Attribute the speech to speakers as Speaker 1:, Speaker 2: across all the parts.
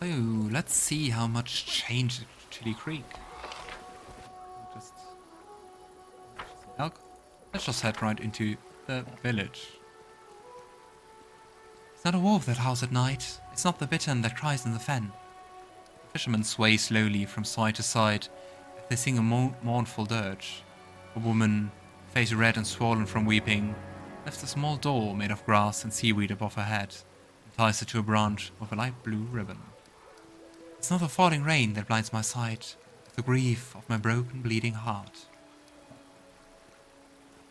Speaker 1: So, let's see how much changed Chili Creek. Just some elk. Let's just head right into the village. It's not a wolf that howls at night. It's not the bittern that cries in the fen. The fishermen sway slowly from side to side as they sing a mournful dirge. A woman, face red and swollen from weeping, lifts a small doll made of grass and seaweed above her head and ties it to a branch with a light blue ribbon. It's not the falling rain that blinds my sight, but the grief of my broken, bleeding heart.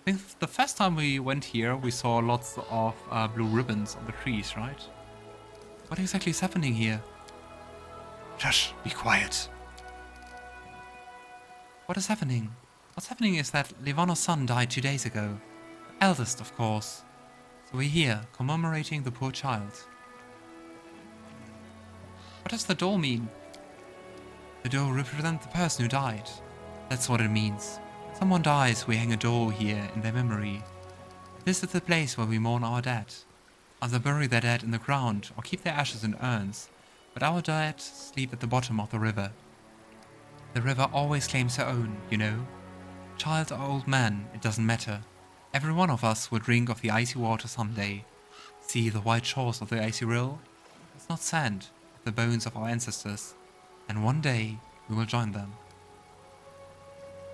Speaker 1: I think the first time we went here, we saw lots of blue ribbons on the trees, right? What exactly is happening here? Shush, be quiet. What is happening? What's happening is that Livano's son died 2 days ago. The eldest, of course. So we're here, commemorating the poor child. What does the doll mean? The doll represents the person who died. That's what it means. When someone dies, we hang a doll here in their memory. This is the place where we mourn our dead. Either bury their dead in the ground or keep their ashes in urns, but our dead sleep at the bottom of the river. The river always claims her own, you know. Child or old man, it doesn't matter. Every one of us will drink of the icy water someday. See the white shores of the icy rill? It's not sand, it's the bones of our ancestors. And one day, we will join them.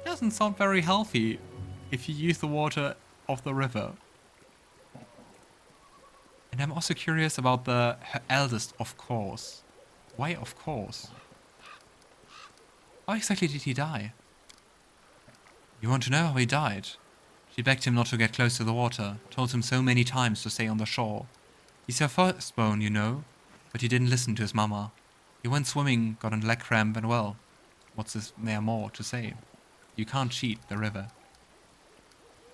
Speaker 1: It doesn't sound very healthy if you use the water of the river. And I'm also curious about her eldest, of course. Why of course? How exactly did he die? You want to know how he died? She begged him not to get close to the water, told him so many times to stay on the shore. He's her firstborn, you know, but he didn't listen to his mama. He went swimming, got a leg cramp, and well, what's there more to say? You can't cheat the river.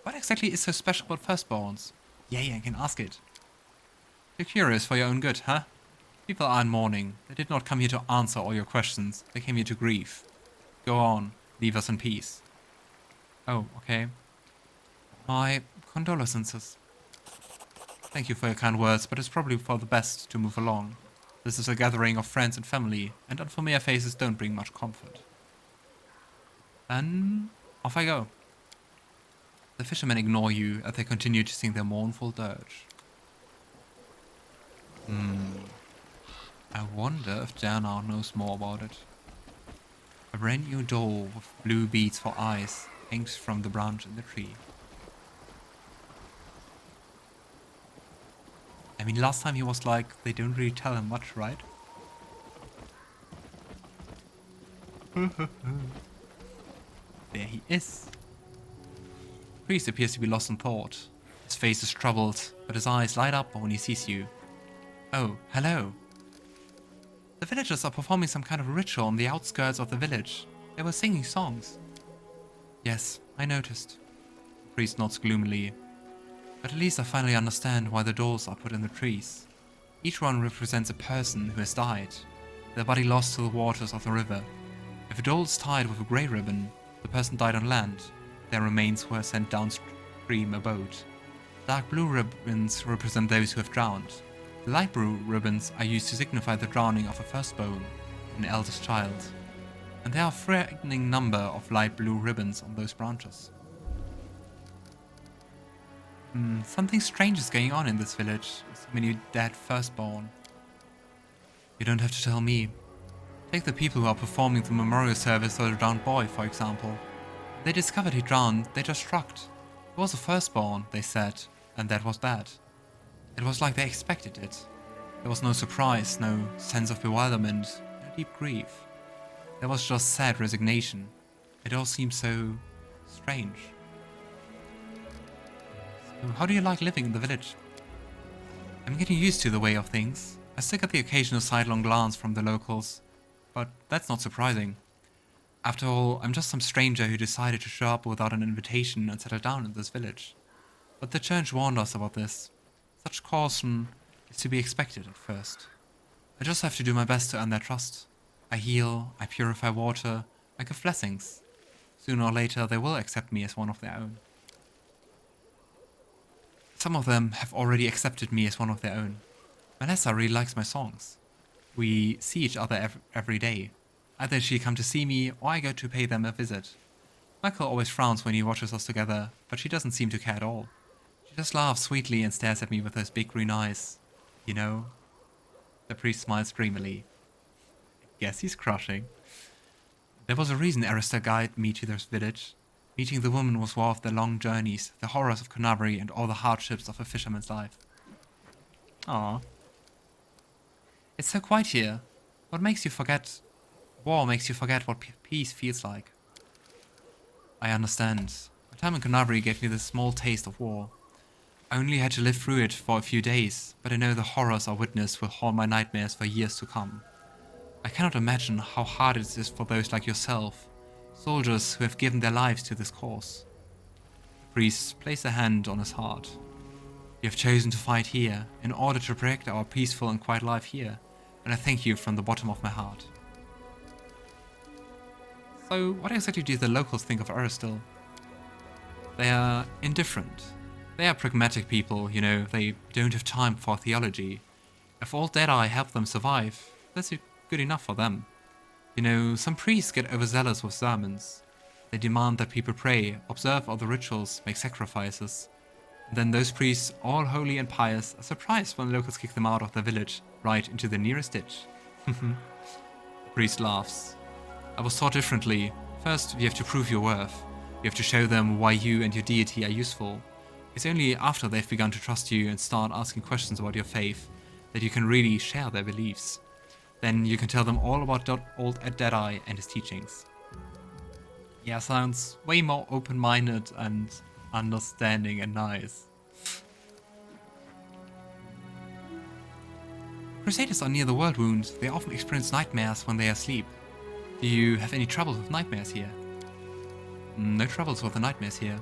Speaker 1: What exactly is so special about firstborns? Yay, I can ask it. You're curious for your own good, huh? People are in mourning. They did not come here to answer all your questions. They came here to grieve. Go on, leave us in peace. Oh, okay. My condolences. Thank you for your kind words, but it's probably for the best to move along. This is a gathering of friends and family, and unfamiliar faces don't bring much comfort. And off I go. The fishermen ignore you as they continue to sing their mournful dirge. I wonder if Daeran knows more about it. A brand new doll with blue beads for eyes hangs from the branch in the tree. I mean, last time he was like, they don't really tell him much, right? There he is. The priest appears to be lost in thought. His face is troubled, but his eyes light up when he sees you. Oh, hello. The villagers are performing some kind of ritual on the outskirts of the village. They were singing songs. Yes, I noticed. The priest nods gloomily. But at least I finally understand why the dolls are put in the trees. Each one represents a person who has died, their body lost to the waters of the river. If a doll is tied with a grey ribbon, the person died on land. Their remains were sent downstream a boat. Dark blue ribbons represent those who have drowned. The light blue ribbons are used to signify the drowning of a firstborn, an eldest child. And there are a frightening number of light blue ribbons on those branches. Something strange is going on in this village, with so many dead firstborn. You don't have to tell me. Take the people who are performing the memorial service for the drowned boy, for example. When they discovered he drowned, they just shrugged. He was a firstborn, they said, and that was that. It was like they expected it. There was no surprise, no sense of bewilderment, no deep grief. There was just sad resignation. It all seemed so strange. So how do you like living in the village? I'm getting used to the way of things. I still get the occasional sidelong glance from the locals, but that's not surprising. After all, I'm just some stranger who decided to show up without an invitation and settle down in this village. But the church warned us about this. Such caution is to be expected at first. I just have to do my best to earn their trust. I heal, I purify water, I give blessings. Sooner or later they will accept me as one of their own. Some of them have already accepted me as one of their own. Vanessa really likes my songs. we see each other every day. Either she come to see me, or I go to pay them a visit. Michael always frowns when he watches us together, but she doesn't seem to care at all. She just laughs sweetly and stares at me with those big green eyes. You know? The priest smiles dreamily. Guess he's crushing. There was a reason Erastil guided me to this village. Meeting the woman was one of the long journeys, the horrors of Kenabres, and all the hardships of a fisherman's life. Aww. It's so quiet here. What makes you forget? War makes you forget what peace feels like. I understand. My time in Kenabres gave me this small taste of war. I only had to live through it for a few days, but I know the horrors I witnessed will haunt my nightmares for years to come. I cannot imagine how hard it is for those like yourself, soldiers who have given their lives to this cause. The priest placed a hand on his heart. You have chosen to fight here, in order to protect our peaceful and quiet life here, and I thank you from the bottom of my heart. So, what exactly do the locals think of Erastil? They are indifferent. They are pragmatic people, you know, they don't have time for theology. If all Deadeye help them survive, that's good enough for them. You know, some priests get overzealous with sermons. They demand that people pray, observe all the rituals, make sacrifices. And then those priests, all holy and pious, are surprised when the locals kick them out of their village, right into the nearest ditch. The priest laughs. I was taught differently. First, you have to prove your worth. You have to show them why you and your deity are useful. It's only after they've begun to trust you and start asking questions about your faith that you can really share their beliefs. Then you can tell them all about old Deadeye and his teachings. Yeah, sounds way more open-minded and understanding and nice. Crusaders are near the Worldwound. They often experience nightmares when they are asleep. Do you have any troubles with nightmares here? No troubles with the nightmares here.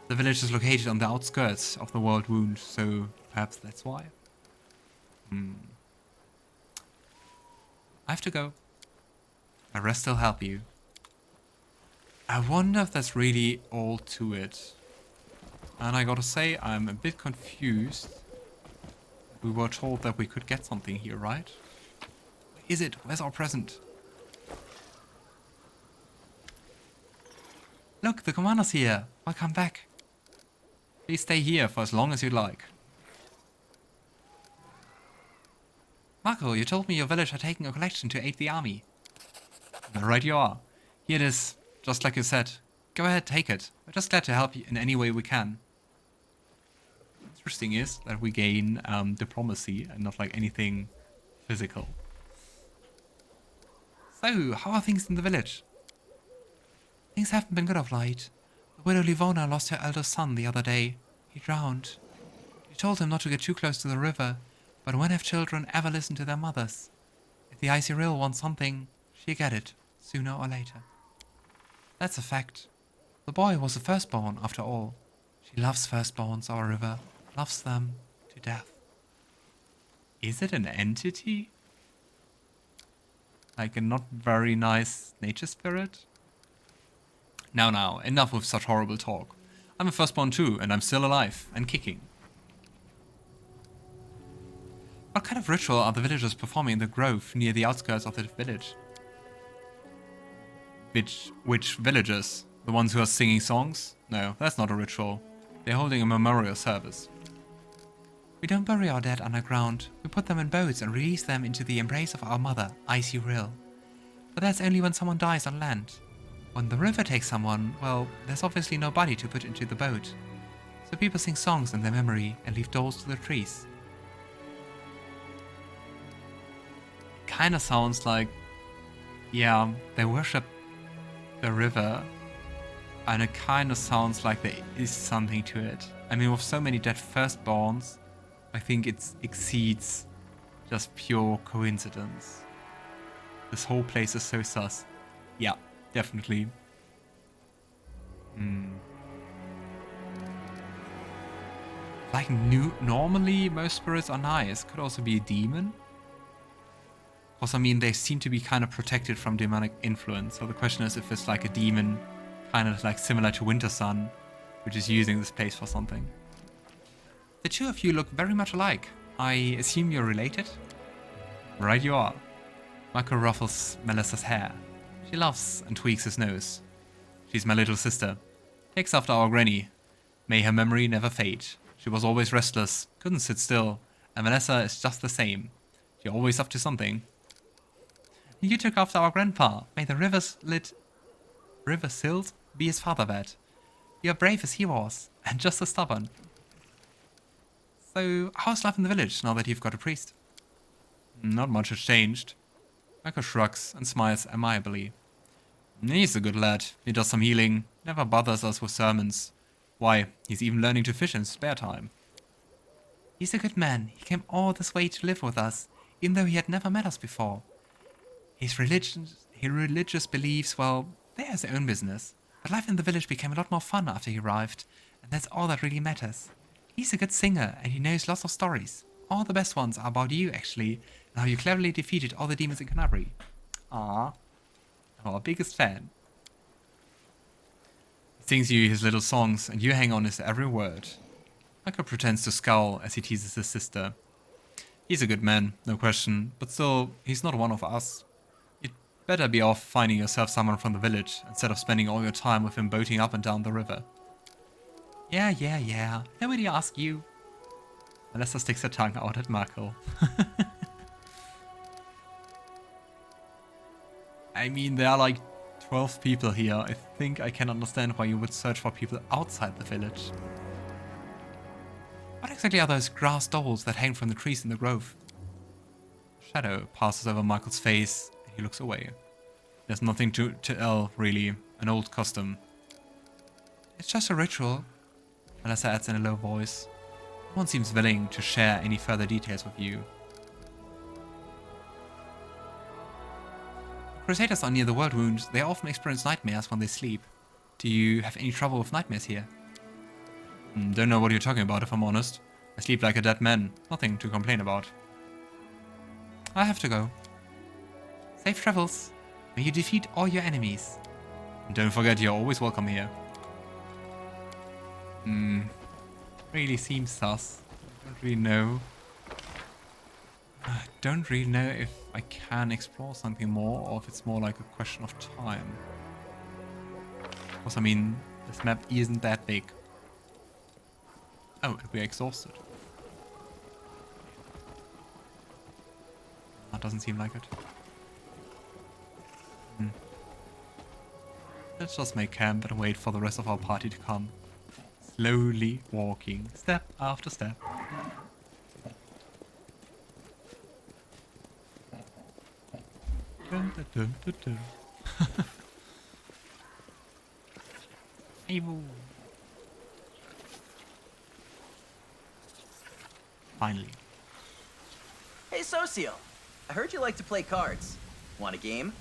Speaker 1: The village is located on the outskirts of the Worldwound, so perhaps that's why. I have to go. My rest will help you. I wonder if that's really all to it. And I gotta say, I'm a bit confused. We were told that we could get something here, right? Where is it? Where's our present? Look, the commander's here. Welcome back. Please stay here for as long as you like. Marco, you told me your village had taken a collection to aid the army. Right you are. Here it is, just like you said. Go ahead, take it. We're just glad to help you in any way we can. Interesting is that we gain diplomacy and not like anything physical. So, how are things in the village? Things haven't been good of late. The widow Livona lost her eldest son the other day. He drowned. She told him not to get too close to the river, but when have children ever listened to their mothers? If the Icy Rill wants something, she'll get it, sooner or later. That's a fact. The boy was the firstborn, after all. She loves firstborns, our river. Loves them to death. Is it an entity? Like a not very nice nature spirit? Now, enough with such horrible talk. I'm a firstborn too, and I'm still alive, and kicking. What kind of ritual are the villagers performing in the grove near the outskirts of the village? Which villagers? The ones who are singing songs? No, that's not a ritual. They're holding a memorial service. We don't bury our dead underground. We put them in boats and release them into the embrace of our mother, Icy Rill. But that's only when someone dies on land. When the river takes someone, well, there's obviously no body to put into the boat. So people sing songs in their memory and leave dolls to the trees. Kinda sounds like, yeah, they worship the river, and it kinda sounds like there is something to it. I mean, with so many dead firstborns, I think it exceeds just pure coincidence. This whole place is so sus. Yeah, definitely. Like, normally most spirits are nice. Could also be a demon. Because, I mean, they seem to be kind of protected from demonic influence. So the question is if it's like a demon, kind of like similar to Winter Sun, which is using this place for something. The two of you look very much alike. I assume you're related? Right you are. Marco ruffles Melissa's hair. She laughs and tweaks his nose. She's my little sister. Takes after our granny. May her memory never fade. She was always restless, couldn't sit still, and Melissa is just the same. She's always up to something. You took after our grandpa. May the river silt be his father that. You're brave as he was, and just as stubborn. So, how's life in the village now that you've got a priest? Not much has changed. Marco shrugs and smiles amiably. He's a good lad. He does some healing, never bothers us with sermons. Why, he's even learning to fish in his spare time. He's a good man. He came all this way to live with us, even though he had never met us before. His religious beliefs, well, they have their own business. But life in the village became a lot more fun after he arrived, and that's all that really matters. He's a good singer, and he knows lots of stories. All the best ones are about you, actually, and how you cleverly defeated all the demons in Kenabres. Ah, our biggest fan. He sings you his little songs, and you hang on his every word. Marco pretends to scowl as he teases his sister. He's a good man, no question, but still, he's not one of us. You'd better be off finding yourself someone from the village, instead of spending all your time with him boating up and down the river. Yeah. Nobody asked you. Melissa sticks her tongue out at Marco. I mean, there are like 12 people here. I think I can understand why you would search for people outside the village. What exactly are those grass dolls that hang from the trees in the grove? Shadow passes over Michael's face and he looks away. There's nothing to tell, really. An old custom. It's just a ritual, Melissa adds in a low voice. No one seems willing to share any further details with you. Crusaders are near the Worldwound. They often experience nightmares when they sleep. Do you have any trouble with nightmares here? Don't know what you're talking about, if I'm honest. I sleep like a dead man. Nothing to complain about. I have to go. Safe travels. May you defeat all your enemies. And don't forget, you're always welcome here. Really seems sus. I don't really know if I can explore something more, or if it's more like a question of time. Because, I mean, this map isn't that big. Oh, and we're exhausted. That doesn't seem like it. Let's just make camp and wait for the rest of our party to come. Slowly walking, step after step. Dun, dun, dun, dun, dun. Finally.
Speaker 2: Hey Sosiel, I heard you like to play cards. Want a game?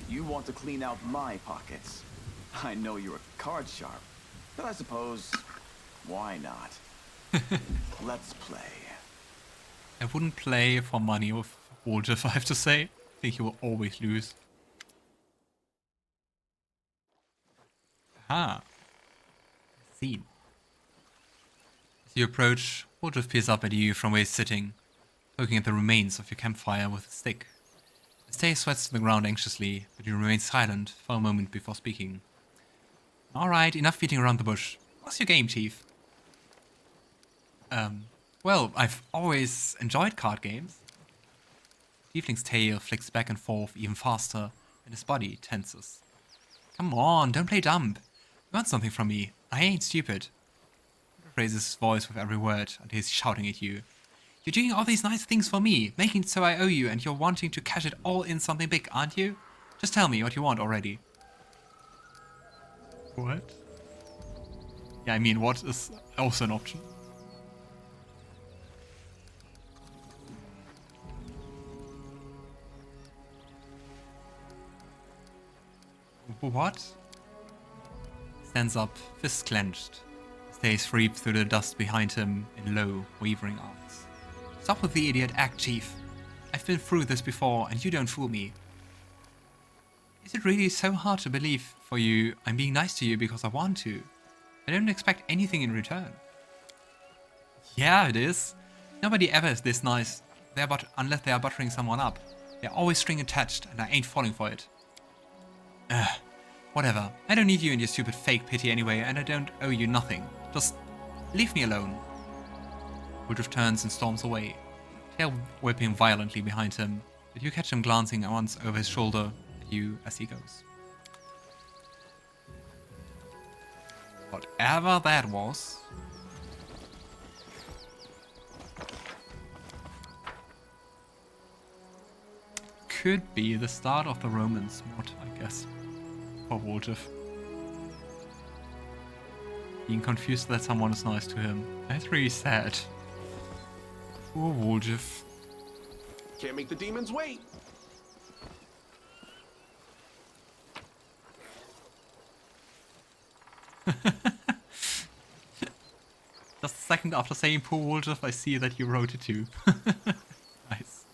Speaker 3: You want to clean out my pockets. I know you're a card sharp, but I suppose, why not? Let's play.
Speaker 1: I wouldn't play for money with Woljif, I have to say. I think he will always lose. Aha. Scene. As you approach, Woljif peers up at you from where he's sitting, poking at the remains of your campfire with a stick. His face sweats to the ground anxiously, but you remain silent for a moment before speaking. Alright, enough beating around the bush. What's your game, Chief? Well, I've always enjoyed card games. Tiefling's tail flicks back and forth even faster, and his body tenses. Come on, don't play dumb. You want something from me. I ain't stupid. He raises his voice with every word until he's shouting at you. You're doing all these nice things for me, making it so I owe you, and you're wanting to cash it all in something big, aren't you? Just tell me what you want already. What? Yeah, I mean, what is also an option. What? Stands up, fists clenched. Stays free through the dust behind him in low, wavering arcs. Stop with the idiot act, Chief. I've been through this before, and you don't fool me. Is it really so hard to believe for you I'm being nice to you because I want to? I don't expect anything in return. Yeah, it is. Nobody ever is this nice unless they are buttering someone up. They're always string attached, and I ain't falling for it. Whatever. I don't need you and your stupid fake pity anyway, and I don't owe you nothing. Just leave me alone. Woodruff turns and storms away, tail whipping violently behind him, but you catch him glancing once over his shoulder at you as he goes. Whatever that was. Could be the start of the romance mod, I guess. For Woljif. Being confused that someone is nice to him. That's really sad. Poor Woljif.
Speaker 4: Can't make the demons wait.
Speaker 1: Just a second after saying poor Woljif, I see that you wrote it too. Nice.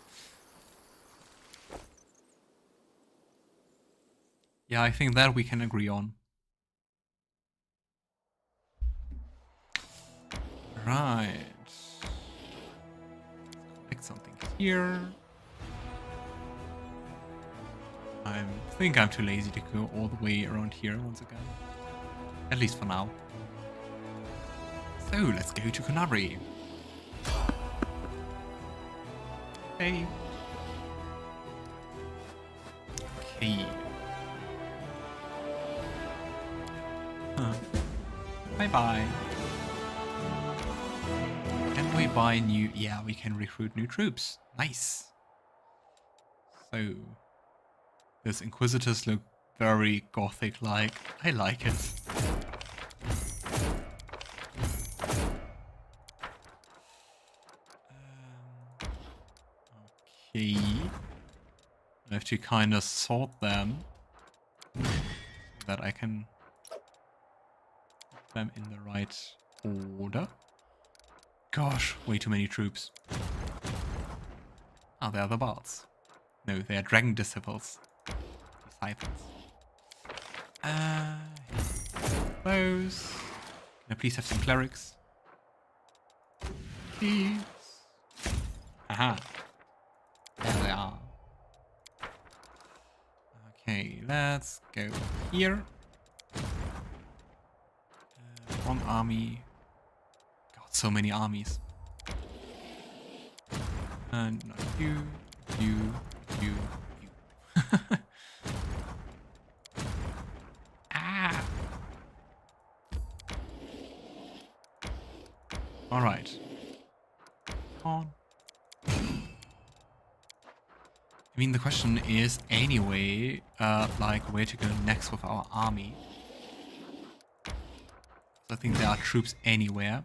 Speaker 1: Yeah, I think that we can agree on. Right. Collect something here. I think I'm too lazy to go all the way around here once again. At least for now. So, let's go to Kenabres. Okay. Okay. Huh. Bye-bye. Can we buy new... Yeah, we can recruit new troops. Nice. So... Those Inquisitors look very Gothic-like. I like it. Okay. I have to kind of sort them. So that I can... put them in the right order. Gosh, way too many troops. Oh, they are the bards. No, they are dragon disciples. Those. Can I please have some clerics? Please. Aha. There they are. Okay, let's go here. Wrong army. God, so many armies. And not you. Ah! Alright. On. I mean, the question is anyway, like, where to go next with our army. I think there are troops anywhere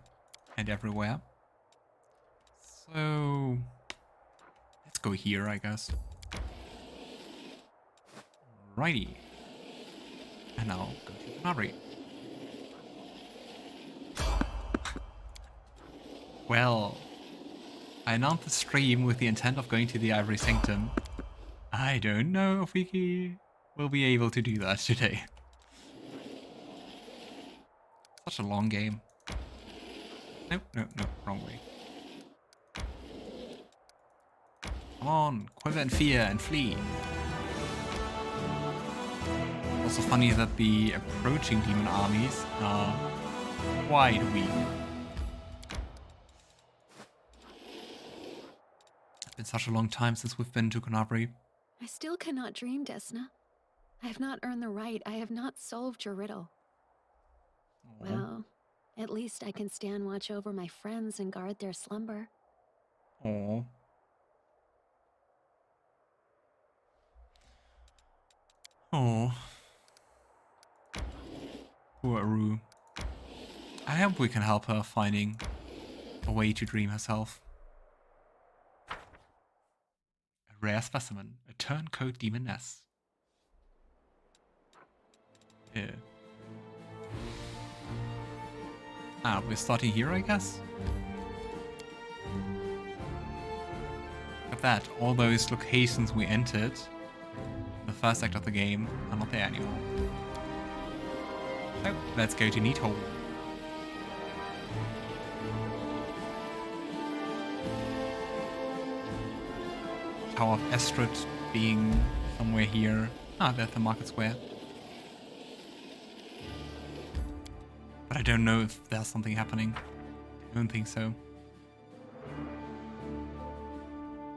Speaker 1: and everywhere. So... let's go here, I guess. Alrighty. And now go to Kenabres. Well, I announced the stream with the intent of going to the Ivory Sanctum. I don't know if we will be able to do that today. Such a long game. Nope, wrong way. Come on, quiver in fear and flee. Also funny that the approaching demon armies are quite weak. It's been such a long time since we've been to Kenabres.
Speaker 5: I still cannot dream, Desna. I have not earned the right. I have not solved your riddle.
Speaker 1: Aww.
Speaker 5: Well, at least I can stand watch over my friends and guard their slumber.
Speaker 1: Aww. Oh. Poor Aru. I hope we can help her finding a way to dream herself. A rare specimen, a turncoat demoness. Yeah. Ah, we're starting here, I guess? Look at that, all those locations we entered in the first act of the game are not there anymore. So, let's go to Neathole. Tower of Estrid being somewhere here. Ah, there's the market square. But I don't know if there's something happening. I don't think so.